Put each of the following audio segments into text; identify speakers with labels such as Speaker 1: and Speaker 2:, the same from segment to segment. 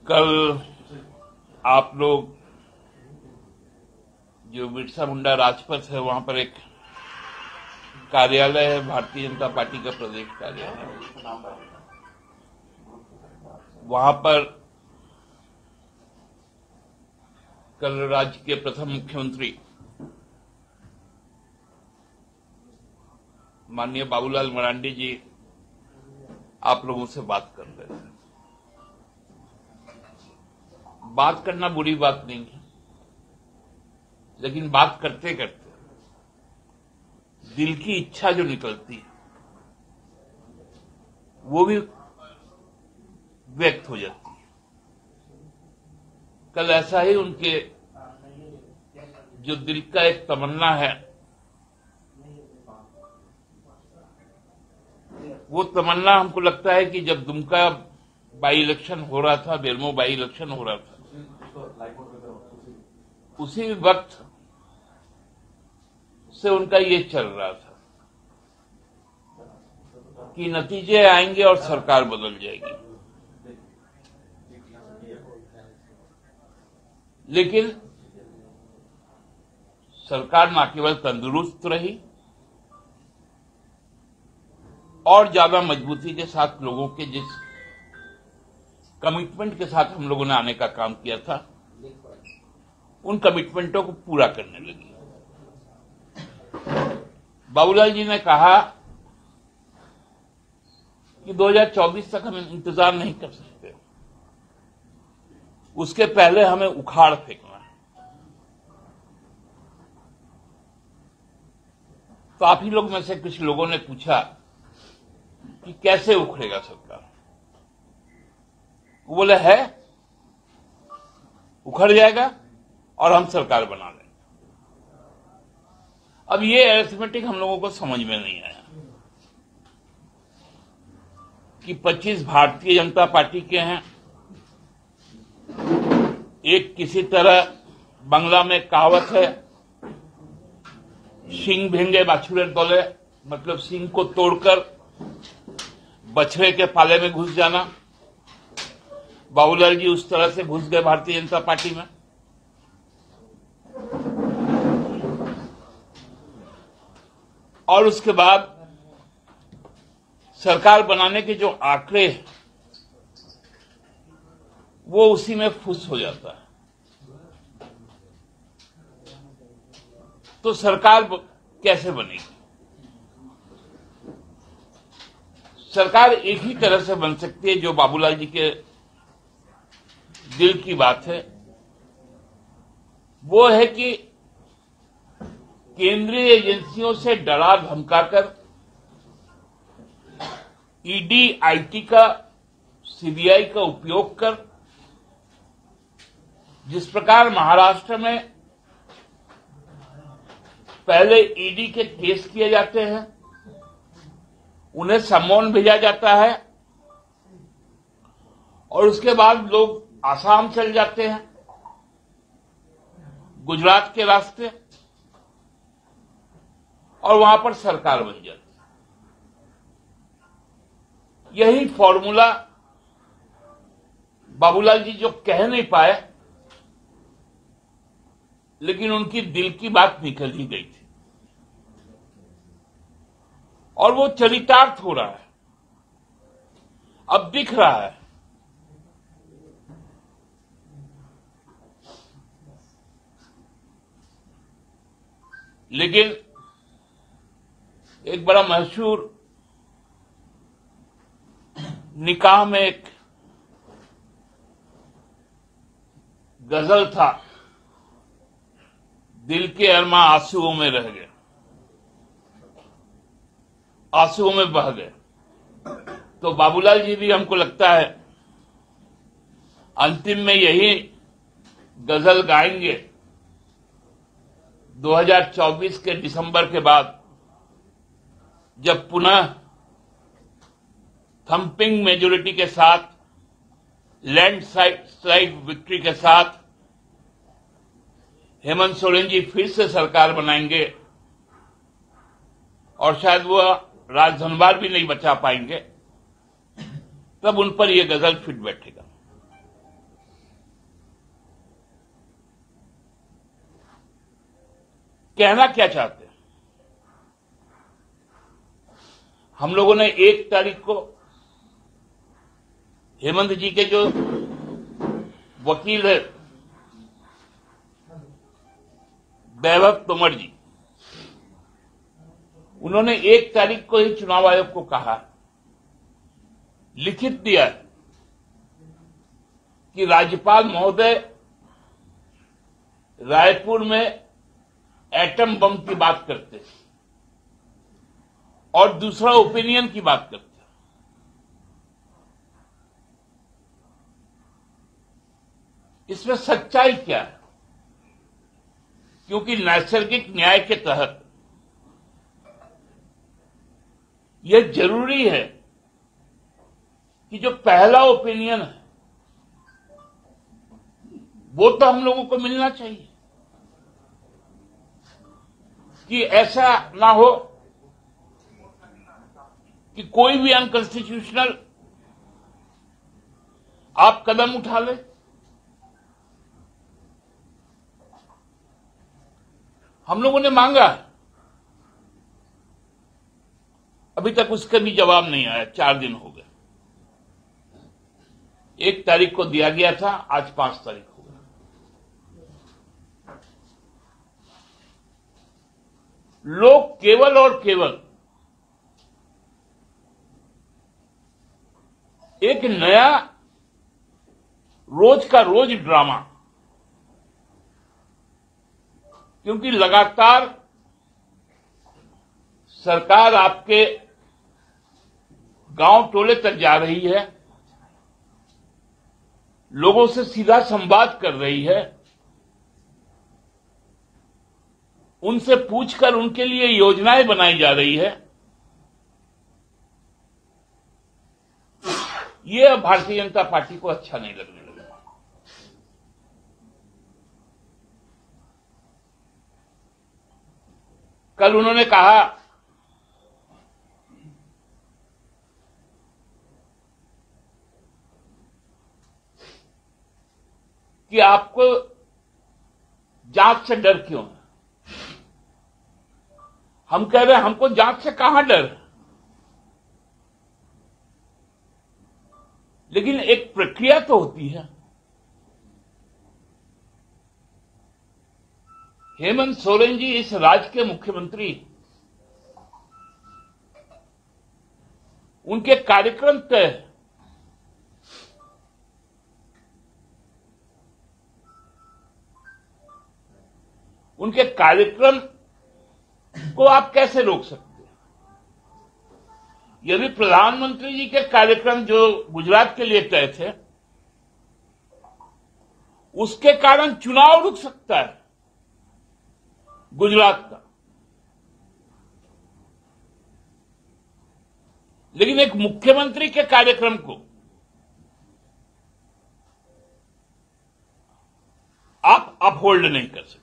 Speaker 1: कल आप लोग जो बिरसा मुंडा राजपथ है वहां पर एक कार्यालय है, भारतीय जनता पार्टी का प्रदेश कार्यालय, वहां पर कल राज्य के प्रथम मुख्यमंत्री माननीय बाबूलाल मरांडी जी आप लोगों से बात कर रहे थे। बात करना बुरी बात नहीं है, लेकिन बात करते करते दिल की इच्छा जो निकलती है वो भी व्यक्त हो जाती है। कल ऐसा ही उनके जो दिल का एक तमन्ना है, वो तमन्ना हमको लगता है कि जब दुमका बाई इलेक्शन हो रहा था, बेरमो बाई इलेक्शन हो रहा था, उसी वक्त से उनका ये चल रहा था कि नतीजे आएंगे और सरकार बदल जाएगी। लेकिन सरकार न केवल तंदुरुस्त रही और ज्यादा मजबूती के साथ लोगों के जिस कमिटमेंट के साथ हम लोगों ने आने का काम किया था, उन कमिटमेंटों को पूरा करने लगी। बाबूलाल जी ने कहा कि 2024 तक हम इंतजार नहीं कर सकते, उसके पहले हमें उखाड़ फेंकना है। तो आप ही लोग में से कुछ लोगों ने पूछा कि कैसे उखड़ेगा सरकार। वो बोले है उखड़ जाएगा और हम सरकार बना लेंगे। अब ये अरिथमेटिक हम लोगों को समझ में नहीं आया कि 25 भारतीय जनता पार्टी के हैं। एक किसी तरह बांग्ला में कहावत है, सिंह भेंगे बाछुरे तोले, मतलब सिंह को तोड़कर बछड़े के पाले में घुस जाना। बाबूलाल जी उस तरह से घुस गए भारतीय जनता पार्टी में। और उसके बाद सरकार बनाने के जो आंकड़े हैं वो उसी में फुस हो जाता है। तो सरकार कैसे बनेगी? सरकार एक ही तरह से बन सकती है, जो बाबूलाल जी के दिल की बात है, वो है कि केंद्रीय एजेंसियों से डरा धमकाकर ईडी, आईटी का, सीबीआई का उपयोग कर, जिस प्रकार महाराष्ट्र में पहले ईडी के केस किए जाते हैं, उन्हें सम्मन भेजा जाता है और उसके बाद लोग आसाम चल जाते हैं, गुजरात के रास्ते, और वहां पर सरकार बन जाती है। यही फॉर्मूला बाबूलाल जी जो कह नहीं पाए, लेकिन उनकी दिल की बात निकल ही गई थी और वो चरितार्थ हो रहा है, अब दिख रहा है। लेकिन एक बड़ा मशहूर निकाह में एक गजल था, दिल के अरमा आंसुओं में रह गए, आंसुओं में बह गए। तो बाबूलाल जी भी हमको लगता है अंतिम में यही गजल गाएंगे 2024 के दिसंबर के बाद, जब पुनः थंपिंग मेजोरिटी के साथ, लैंडस्लाइड विक्ट्री के साथ हेमंत सोरेन जी फिर से सरकार बनाएंगे और शायद वो राजधनवार भी नहीं बचा पाएंगे, तब उन पर यह गजल फिट बैठेगा। कहना क्या चाहते हैं? हम लोगों ने 1 तारीख को हेमंत जी के जो वकील है वैभव तोमर जी, उन्होंने 1 तारीख को ही चुनाव आयोग को कहा, लिखित दिया कि राज्यपाल महोदय रायपुर में एटम बम की बात करते हैं और दूसरा ओपिनियन की बात करते हैं। इसमें सच्चाई क्या है? क्योंकि नैसर्गिक न्याय के तहत यह जरूरी है कि जो पहला ओपिनियन है वो तो हम लोगों को मिलना चाहिए, कि ऐसा ना हो कि कोई भी अनकॉन्स्टिट्यूशनल आप कदम उठा ले। हम लोगों ने मांगा, अभी तक उसका भी जवाब नहीं आया। 4 दिन हो गए। 1 तारीख को दिया गया था, आज 5 तारीख हो गई। लोग केवल और केवल एक नया रोज का रोज ड्रामा, क्योंकि लगातार सरकार आपके गांव टोले तक जा रही है, लोगों से सीधा संवाद कर रही है, उनसे पूछकर उनके लिए योजनाएं बनाई जा रही है। ये भारतीय जनता पार्टी को अच्छा नहीं लगने लगा। कल उन्होंने कहा कि आपको जांच से डर क्यों है? हम कह रहे हैं हमको जांच से कहां डर है, लेकिन एक प्रक्रिया तो होती है। हेमंत सोरेन जी इस राज्य के मुख्यमंत्री, उनके कार्यक्रम तय है। उनके कार्यक्रम को आप कैसे रोक सकते हैं? यदि प्रधानमंत्री जी के कार्यक्रम जो गुजरात के लिए तय थे, उसके कारण चुनाव रुक सकता है गुजरात का, लेकिन एक मुख्यमंत्री के कार्यक्रम को आप अपहोल्ड नहीं कर सकते।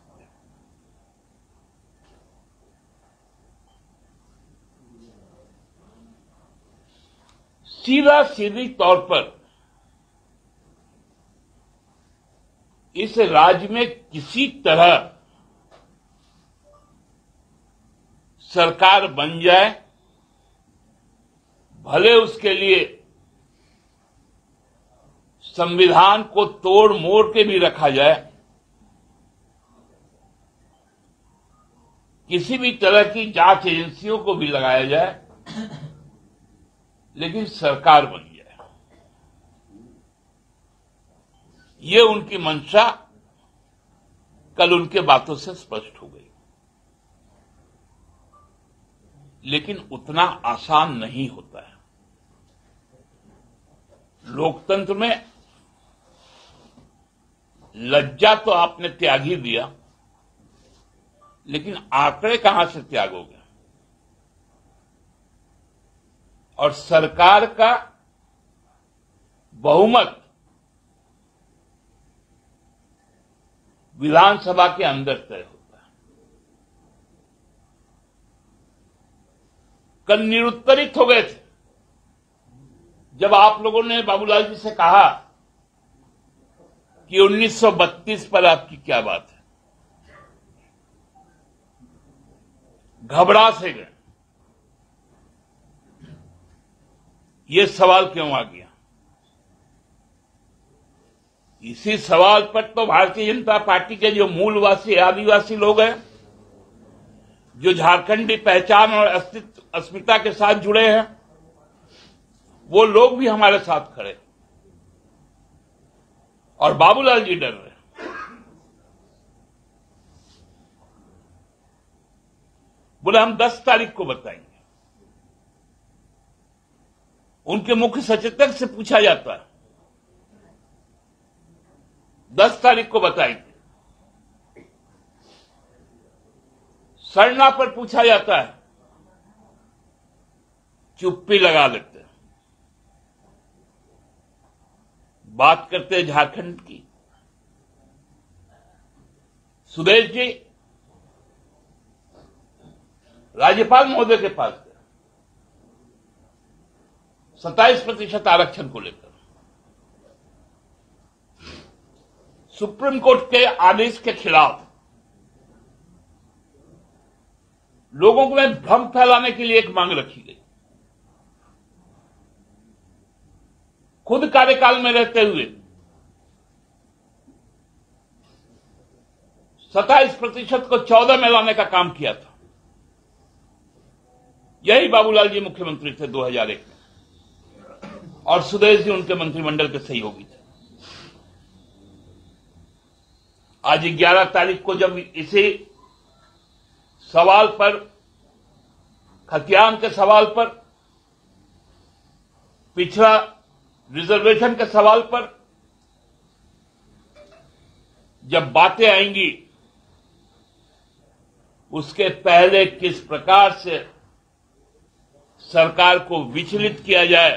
Speaker 1: सीधा सीधी तौर पर इस राज्य में किसी तरह सरकार बन जाए, भले उसके लिए संविधान को तोड़ मोड़ के भी रखा जाए, किसी भी तरह की जांच एजेंसियों को भी लगाया जाए, लेकिन सरकार बन जाए, ये उनकी मंशा कल उनके बातों से स्पष्ट हो गई। लेकिन उतना आसान नहीं होता है। लोकतंत्र में लज्जा तो आपने त्याग ही दिया, लेकिन आंकड़े कहां से त्यागोगे? और सरकार का बहुमत विधानसभा के अंदर तय होता है। कल निरुत्तरित हो गए थे जब आप लोगों ने बाबूलाल जी से कहा कि 1932 पर आपकी क्या बात है। घबरा से गए। ये सवाल क्यों आ गया? इसी सवाल पर तो भारतीय जनता पार्टी के जो मूलवासी आदिवासी लोग हैं, जो झारखंडी पहचान और अस्मिता के साथ जुड़े हैं, वो लोग भी हमारे साथ खड़े। और बाबूलाल जी डर रहे। बोले हम 10 तारीख को बताएंगे। उनके मुख्य सचेतक से पूछा जाता है, 10 तारीख को बताएंगे। सरना पर पूछा जाता है, चुप्पी लगा लेते हैं। बात करते हैं झारखंड की। सुदेश जी राज्यपाल महोदय के पास गए 27% आरक्षण को लेकर। सुप्रीम कोर्ट के आदेश के खिलाफ लोगों में भ्रम फैलाने के लिए एक मांग रखी गई। खुद कार्यकाल में रहते हुए 27% को 14 में लाने का काम किया था। यही बाबूलाल जी मुख्यमंत्री थे 2001 में, और सुदेश जी उनके मंत्रिमंडल के सहयोगी थे। आज 11 तारीख को जब इसी सवाल पर, खतियान के सवाल पर, पिछड़ा रिजर्वेशन के सवाल पर जब बातें आएंगी, उसके पहले किस प्रकार से सरकार को विचलित किया जाए,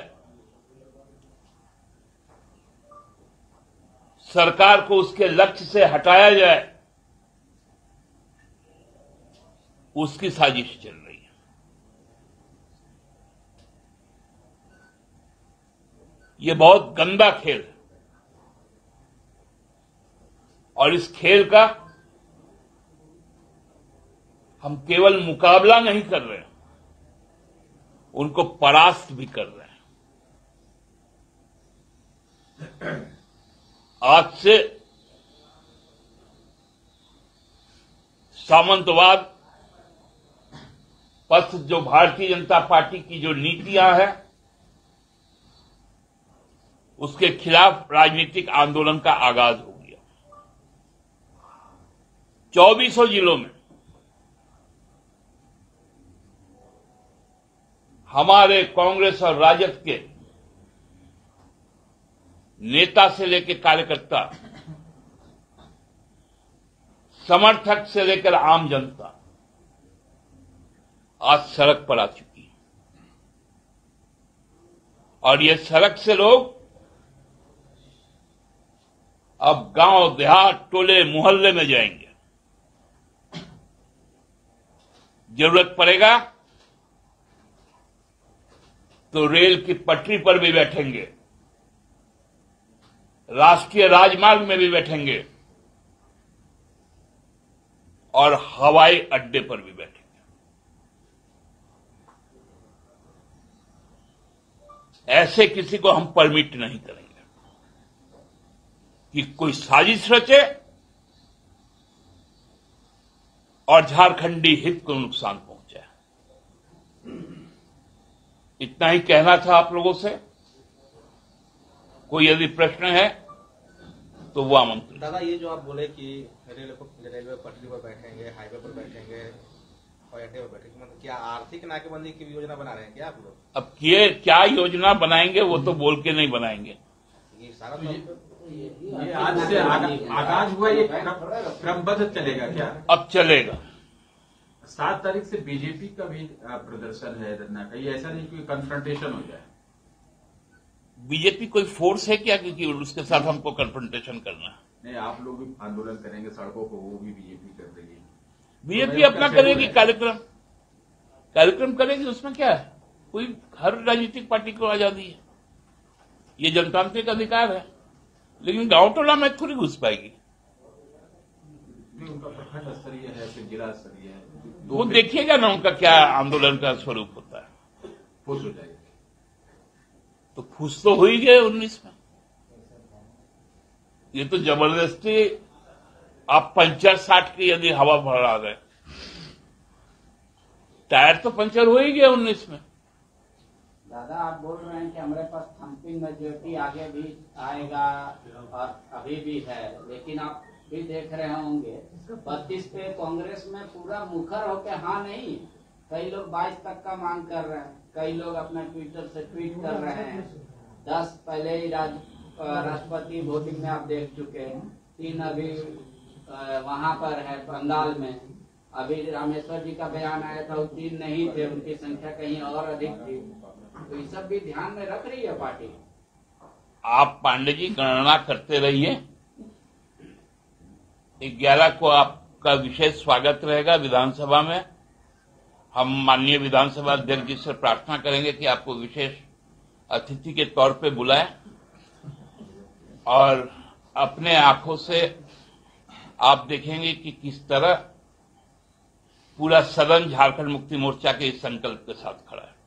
Speaker 1: सरकार को उसके लक्ष्य से हटाया जाए, उसकी साजिश चल रही है। यह बहुत गंदा खेल है, और इस खेल का हम केवल मुकाबला नहीं कर रहे हैं, उनको परास्त भी कर रहे हैं। आज से सामंतवाद पथ, जो भारतीय जनता पार्टी की जो नीतियां हैं, उसके खिलाफ राजनीतिक आंदोलन का आगाज हो गया। 2400 जिलों में हमारे कांग्रेस और राजद के नेता से लेकर कार्यकर्ता, समर्थक से लेकर आम जनता आज सड़क पर आ चुकी है। और ये सड़क से लोग अब गांव, देहात, टोले, मोहल्ले में जाएंगे। जरूरत पड़ेगा तो रेल की पटरी पर भी बैठेंगे, राष्ट्रीय राजमार्ग में भी बैठेंगे, और हवाई अड्डे पर भी बैठेंगे। ऐसे किसी को हम परमिट नहीं करेंगे कि कोई साजिश रचे और झारखंडी हित को नुकसान पहुंचे। इतना ही कहना था आप लोगों से। कोई यदि प्रश्न है तो वो आमंत्रित।
Speaker 2: दादा, ये जो आप बोले कि रेलवे पटरी पर बैठेंगे, हाईवे पर बैठेंगे, हवाई अड्डे पर बैठेंगे, मतलब क्या आर्थिक नाकेबंदी की योजना बना रहे हैं क्या आप लोग?
Speaker 1: अब ये क्या योजना बनाएंगे वो तो बोल के नहीं बनाएंगे।
Speaker 2: ये सारा
Speaker 3: ये आज से आगाज हुआ, ये क्रमबद्ध चलेगा क्या?
Speaker 1: अब चलेगा।
Speaker 3: 7 तारीख से बीजेपी का भी प्रदर्शन है धरना का। ये ऐसा नहीं कि कन्फ्रंटेशन हो जाए।
Speaker 1: बीजेपी कोई फोर्स है क्या क्योंकि उसके साथ हमको कन्फ्रंटेशन करना है?
Speaker 3: नहीं, आप लोग भी आंदोलन करेंगे सड़कों को, वो भी बीजेपी कर रही है।
Speaker 1: बीजेपी अपना करेगी, कार्यक्रम करेगी, उसमें क्या है? कोई हर राजनीतिक पार्टी को आजादी है, ये जनतांत्रिक अधिकार है, लेकिन गांव टोला में थोड़ी घुस पाएगी।
Speaker 3: उनका प्रखंड स्तरीय है, फिर जिला स्तरीय है।
Speaker 1: वो देखिएगा ना उनका क्या आंदोलन का स्वरूप होता है।
Speaker 3: फुस हो जाएगी।
Speaker 1: तो खुश तो हो ही गए 19 में। ये तो जबरदस्ती आप पंचर साट की यदि हवा भरा गए, टायर तो पंचर हो ही गया 19 में।
Speaker 4: दादा आप बोल रहे हैं कि हमारे पास थम्पिंग मेजोरिटी आगे भी आएगा और अभी भी है, लेकिन आप भी देख रहे होंगे 32 पे कांग्रेस में पूरा मुखर होकर हाँ नहीं, कई लोग 22 तक का मांग कर रहे हैं, कई लोग अपना ट्विटर से ट्वीट कर रहे हैं। 10 पहले ही राष्ट्रपति वोटिंग में आप देख चुके हैं, 3 अभी वहां पर है बंगाल में। अभी रामेश्वर जी का बयान आया था, वो 3 नहीं थे, उनकी संख्या कहीं और अधिक थी। तो ये सब भी ध्यान में रख रही है पार्टी।
Speaker 1: आप पांडे जी गणना करते रहिए। 11 को आपका विशेष स्वागत रहेगा विधानसभा में। हम माननीय विधानसभा अध्यक्ष जी से प्रार्थना करेंगे कि आपको विशेष अतिथि के तौर पे बुलाएं और अपने आंखों से आप देखेंगे कि किस तरह पूरा सदन झारखंड मुक्ति मोर्चा के इस संकल्प के साथ खड़ा है।